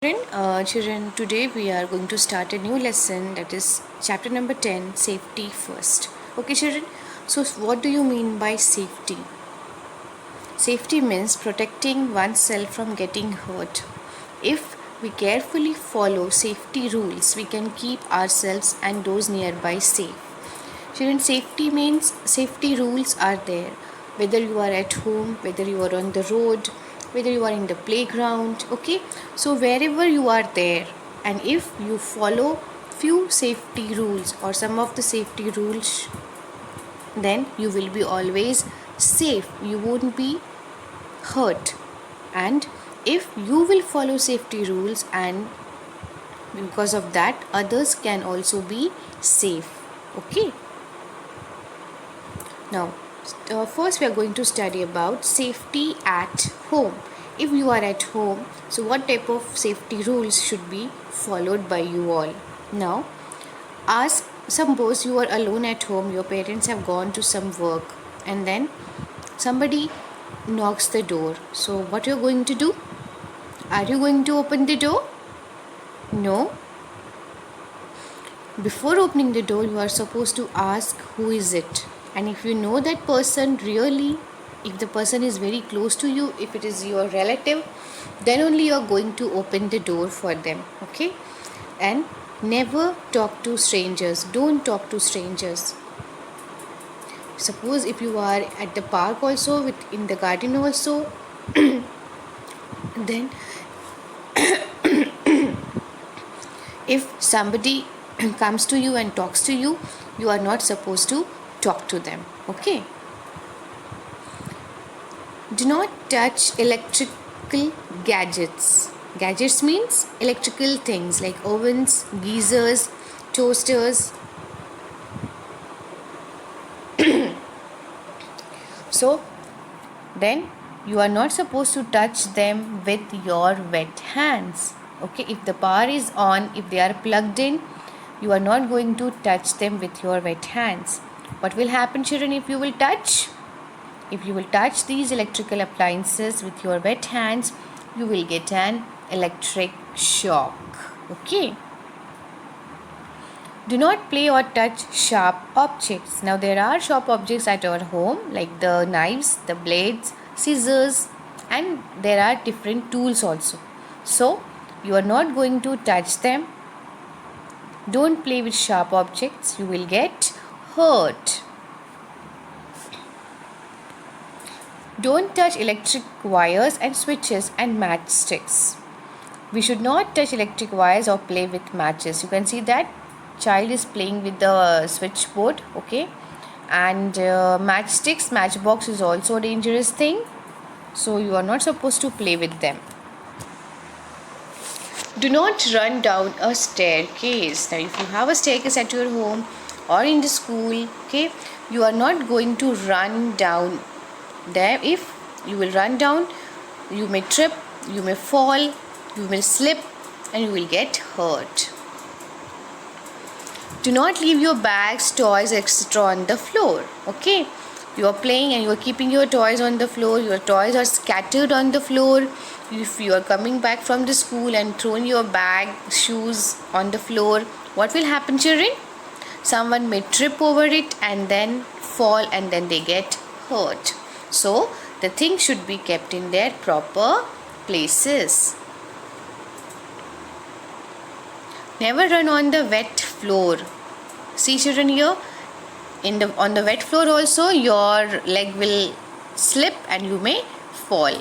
Children, today we are going to start a new lesson, that is chapter number 10, safety first. Okay, children, so what do you mean by safety? Safety means protecting oneself from getting hurt. If we carefully follow safety rules, we can keep ourselves and those nearby safe. Children, safety means safety rules are there, whether you are at home, whether you are on the road, whether you are in the playground. Okay, so wherever you are there, and if you follow few safety rules or some of the safety rules, then you will be always safe, you won't be hurt. And if you will follow safety rules, and because of that others can also be safe. Okay, now first we are going to study about safety at home. If you are at home, so what type of safety rules should be followed by you all? Now ask, suppose you are alone at home, your parents have gone to some work, and then somebody knocks the door. So what you're going to do? Are you going to open the door? No. Before opening the door, you are supposed to ask who is it. And if you know that person really, if the person is very close to you, if it is your relative, then only you are going to open the door for them. Okay? And never talk to strangers. Don't talk to strangers. Suppose if you are at the park also, in the garden also, then if somebody comes to you and talks to you, you are not supposed to talk to them. Okay, do not touch electrical gadgets means electrical things like ovens, geysers, toasters. So then you are not supposed to touch them with your wet hands. Okay, if the power is on, if they are plugged in, you are not going to touch them with your wet hands. What will happen, children, if you will touch? If you will touch these electrical appliances with your wet hands, you will get an electric shock. Okay. Do not play or touch sharp objects. Now there are sharp objects at our home like the knives, the blades, scissors, and there are different tools also. So you are not going to touch them. Don't play with sharp objects, you will get hurt. Don't touch electric wires and switches and matchsticks. We should not touch electric wires or play with matches. You can see that child is playing with the switchboard. Okay, and matchbox is also a dangerous thing, so you are not supposed to play with them. Do not run down a staircase. Now if you have a staircase at your home or in the school, okay, you are not going to run down there. If you will run down, you may trip, you may fall, you may slip, and you will get hurt. Do not leave your bags, toys, etc. on the floor. Okay, you are playing and you are keeping your toys on the floor, your toys are scattered on the floor. If you are coming back from the school and throwing your bag, shoes on the floor, what will happen, children? Someone may trip over it and then fall, and then they get hurt. So the things should be kept in their proper places. Never run on the wet floor. See, children, here on the wet floor also your leg will slip and you may fall.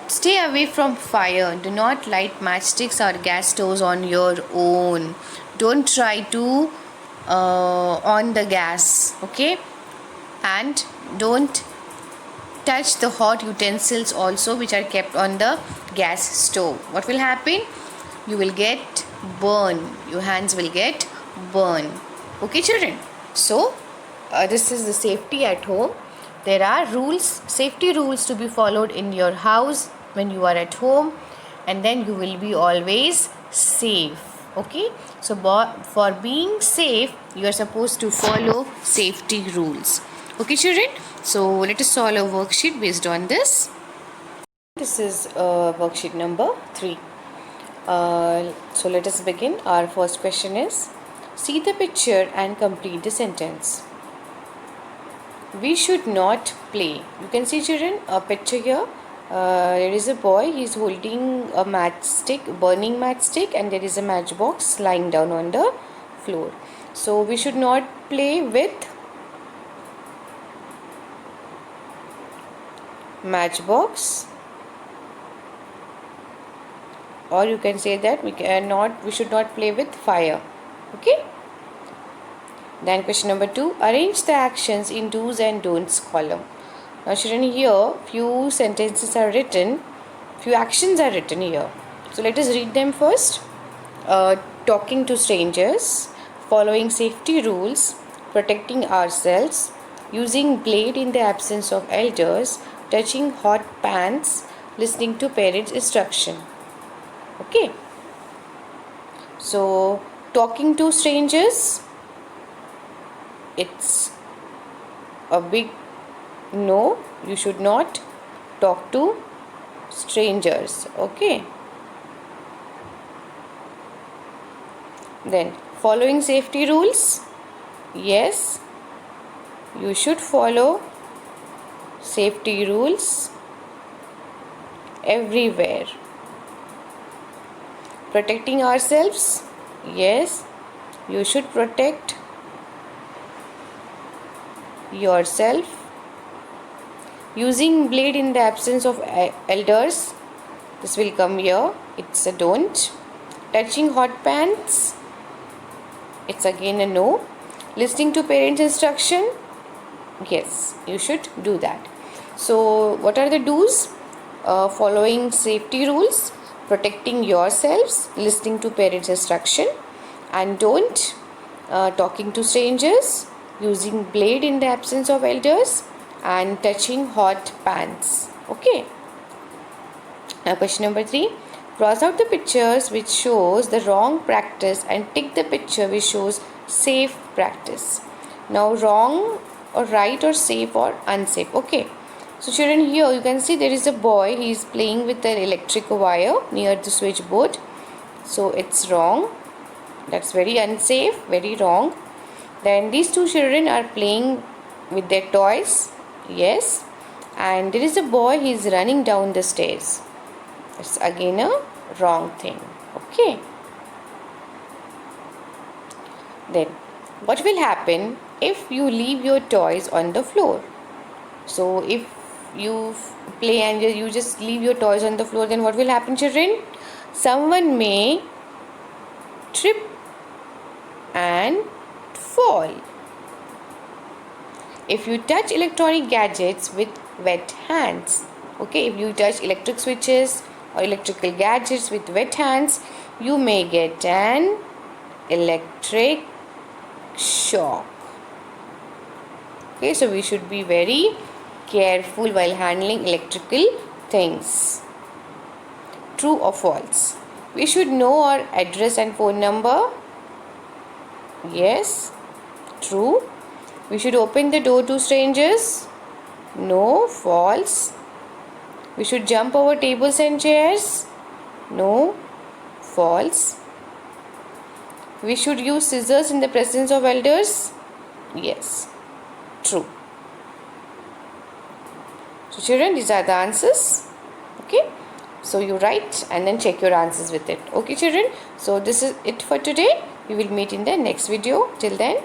Stay away from fire. Do not light matchsticks or gas stoves on your own. Don't try to on the gas. Okay, and don't touch the hot utensils also which are kept on the gas stove. What will happen? You will get burn. Your hands will get burn. Okay, children, so this is the safety at home. There are rules, safety rules to be followed in your house when you are at home, and then you will be always safe. Okay, so for being safe, you are supposed to follow safety rules. Okay, children, so let us solve a worksheet based on this. This is worksheet number 3. So let us begin. Our first question is, see the picture and complete the sentence. We should not play. You can see, children, a picture here. There is a boy, he is holding a matchstick, burning matchstick, and there is a matchbox lying down on the floor. So we should not play with matchbox, or you can say that we should not play with fire. Okay. Then question number 2, arrange the actions in do's and don'ts column. Now children, here few sentences are written, few actions are written here. So let us read them first. Talking to strangers, following safety rules, protecting ourselves, using blade in the absence of elders, touching hot pans, listening to parents' instruction. Okay. So talking to strangers, it's a big no. You should not talk to strangers. Okay. Then following safety rules, yes, you should follow safety rules everywhere. Protecting ourselves, yes, you should protect yourself. Using blade in the absence of elders, this will come here, it's a don't. Touching hot pans, it's again a no. Listening to parents' instruction, yes, you should do that. So what are the do's? Following safety rules, protecting yourselves, listening to parents' instruction, and don't. Talking to strangers, using blade in the absence of elders, and touching hot pans. Okay. Now question number 3, cross out the pictures which shows the wrong practice and tick the picture which shows safe practice. Now wrong or right or safe or unsafe. Okay. So children, here you can see there is a boy, he is playing with an electric wire near the switchboard. So it's wrong. That's very unsafe, very wrong. Then these two children are playing with their toys. Yes. And there is a boy, he is running down the stairs. It's again a wrong thing. Okay. Then what will happen if you leave your toys on the floor? So if you play and you just leave your toys on the floor, then what will happen, children? Someone may trip and fall. If you touch electronic gadgets with wet hands, okay, if you touch electric switches or electrical gadgets with wet hands, you may get an electric shock. Okay, so we should be very careful while handling electrical things. True or false? We should know our address and phone number. Yes, true. We should open the door to strangers. No, false. We should jump over tables and chairs. No, false. We should use scissors in the presence of elders. Yes, true. So children, these are the answers. Okay. So you write and then check your answers with it. Okay children. So this is it for today. We will meet in the next video. Till then,